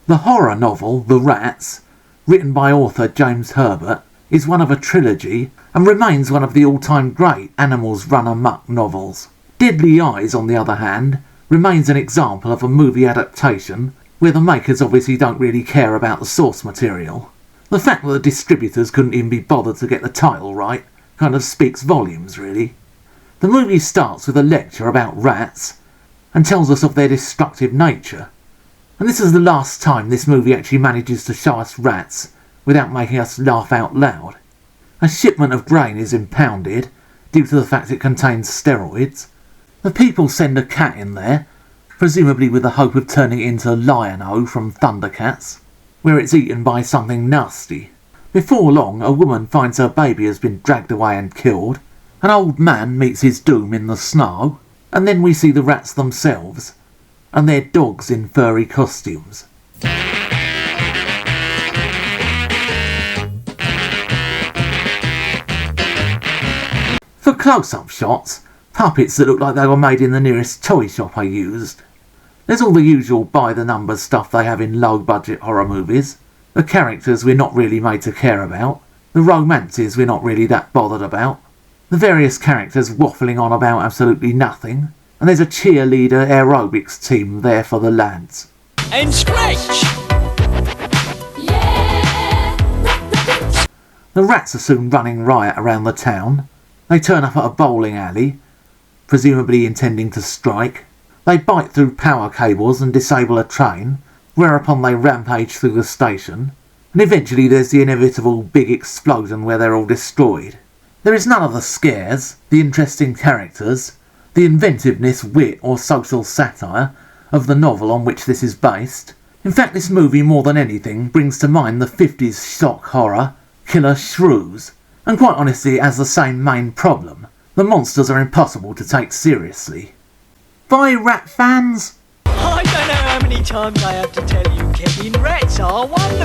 The horror novel The Rats, written by author James Herbert, is one of a trilogy and remains one of the all-time great animals run amok novels. Deadly Eyes, on the other hand, remains an example of a movie adaptation where the makers obviously don't really care about the source material. The fact that the distributors couldn't even be bothered to get the title right kind of speaks volumes, really. The movie starts with a lecture about rats and tells us of their destructive nature. And this is the last time this movie actually manages to show us rats without making us laugh out loud. A shipment of grain is impounded due to the fact it contains steroids. The people send a cat in there, presumably with the hope of turning it into Lion-O from Thundercats, where it's eaten by something nasty. Before long, a woman finds her baby has been dragged away and killed. An old man meets his doom in the snow, and then we see the rats themselves, and their dogs in furry costumes. For close-up shots, puppets that look like they were made in the nearest toy shop are used. There's all the usual by-the-numbers stuff they have in low-budget horror movies. The characters we're not really made to care about. The romances we're not really that bothered about. The various characters waffling on about absolutely nothing. And there's a cheerleader aerobics team there for the lads. And scratch! Yeah. The rats are soon running riot around the town. They turn up at a bowling alley, presumably intending to strike. They bite through power cables and disable a train, whereupon they rampage through the station, and eventually there's the inevitable big explosion where they're all destroyed. There is none of the scares, the interesting characters, the inventiveness, wit or social satire of the novel on which this is based. In fact, this movie more than anything brings to mind the 50s shock horror Killer Shrews, and quite honestly it has the same main problem. The monsters are impossible to take seriously. Bye, rat fans! I don't know how many times I have to tell you, Kevin, rats are wonderful.